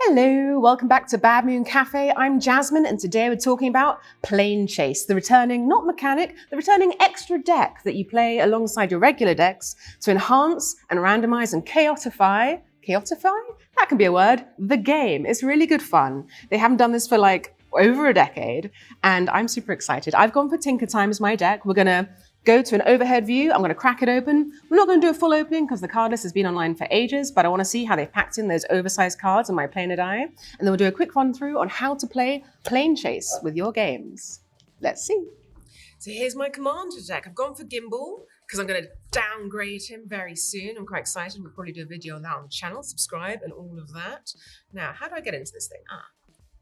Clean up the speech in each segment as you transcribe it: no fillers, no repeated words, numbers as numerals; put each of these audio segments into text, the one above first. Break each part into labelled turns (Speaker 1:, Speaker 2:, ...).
Speaker 1: Hello, welcome back to Bad Moon Cafe. I'm Jasmine, and today we're talking about Planechase, the returning, not mechanic, the returning extra deck that you play alongside your regular decks to enhance and randomize and chaotify? That can be a word. The game. It's really good fun. They haven't done this for like over a decade, and I'm super excited. I've gone for Tinker Time as my deck. We're gonna go to an overhead view. I'm going to crack it open. We're not going to do a full opening because the card list has been online for ages, but I want to see how they've packed in those oversized cards on my planar die. And then we'll do a quick run through on how to play Planechase with your games. Let's see. So here's my commander deck. I've gone for Gimbal because I'm going to downgrade him very soon. I'm quite excited. We'll probably do a video on that on the channel, subscribe and all of that. Now, how do I get into this thing?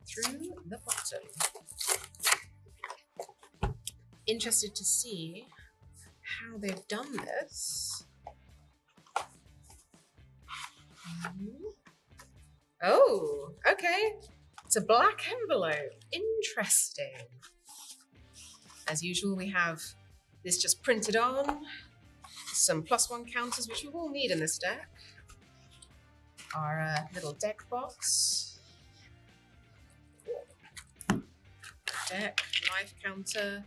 Speaker 1: Through the bottom. Interested to see how they've done this. Oh, okay. It's a black envelope. Interesting. As usual, we have this just printed on. Some +1 counters, which we will need in this deck. Our little deck box. Deck, life counter.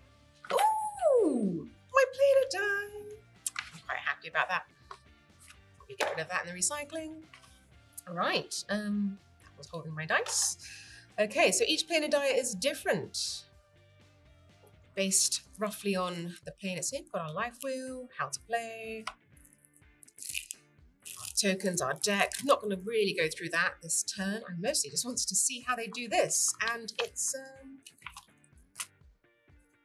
Speaker 1: Ooh! My planar die. I'm quite happy about that. Probably get rid of that in the recycling. All right, I was holding my dice. Okay, so each planar die is different, based roughly on the plane it's in. Got our life wheel, how to play, our tokens, our deck. I'm not going to really go through that this turn. I mostly just wanted to see how they do this, and it's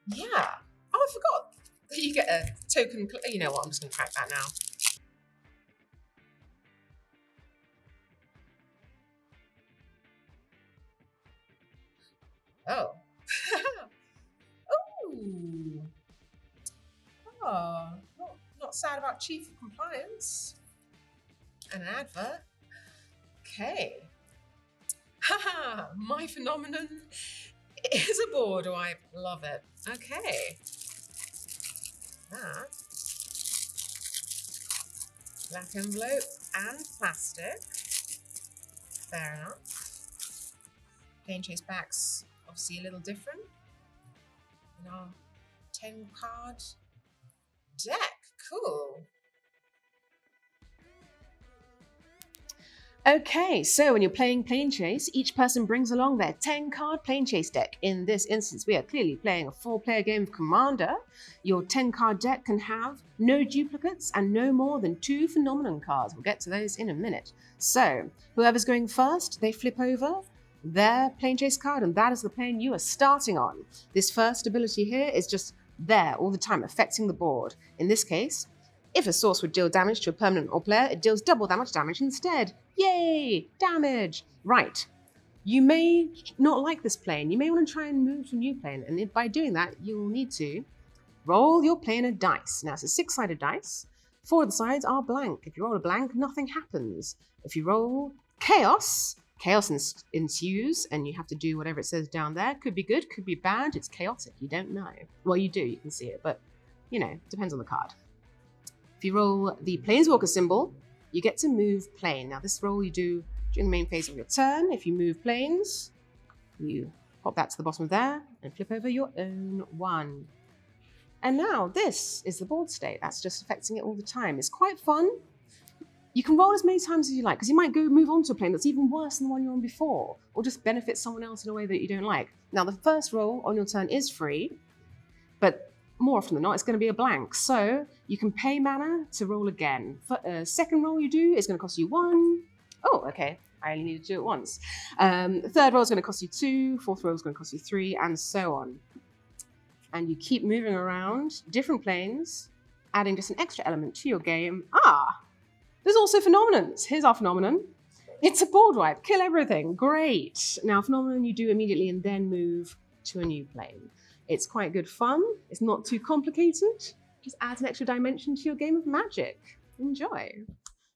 Speaker 1: yeah. Oh, I forgot. You get a token, you know what, I'm just going to crack that now. Oh. Ooh. Oh, not sad about Chief of Compliance. And an advert. Okay. Haha, my phenomenon is a board wipe. Love it. Okay. That. Black envelope and plastic. Fair enough. Planechase backs obviously a little different. And our 10 card deck. Cool. Okay, so when you're playing Planechase, each person brings along their 10-card Planechase deck. In this instance, we are clearly playing a 4-player game of Commander. Your 10-card deck can have no duplicates and no more than 2 phenomenon cards. We'll get to those in a minute. So, whoever's going first, they flip over their Planechase card, and that is the plane you are starting on. This first ability here is just there all the time, affecting the board. In this case, if a source would deal damage to a permanent or player, it deals double damage instead. Yay! Damage! Right. You may not like this plane. You may want to try and move to a new plane. And by doing that, you'll need to roll your planar dice. Now, it's a 6-sided dice. 4 of the sides are blank. If you roll a blank, nothing happens. If you roll chaos, chaos ensues, and you have to do whatever it says down there. Could be good, could be bad. It's chaotic. You don't know. Well, you do. You can see it. But, you know, depends on the card. If you roll the Planeswalker symbol, you get to move plane. Now, this roll you do during the main phase of your turn. If you move planes, you pop that to the bottom of there and flip over your own one. And now this is the board state. That's just affecting it all the time. It's quite fun. You can roll as many times as you like, because you might go move on to a plane that's even worse than the one you're on before, or just benefit someone else in a way that you don't like. Now, the first roll on your turn is free, but more often than not, it's going to be a blank. So you can pay mana to roll again. For second roll you do is going to cost you 1. Oh, okay. I only need to do it once. Third roll is going to cost you 2. Fourth roll is going to cost you 3, and so on. And you keep moving around different planes, adding just an extra element to your game. There's also phenomenons. Here's our phenomenon. It's a board wipe. Kill everything. Great. Now, phenomenon you do immediately and then move to a new plane. It's quite good fun. It's not too complicated. Just adds an extra dimension to your game of Magic. Enjoy.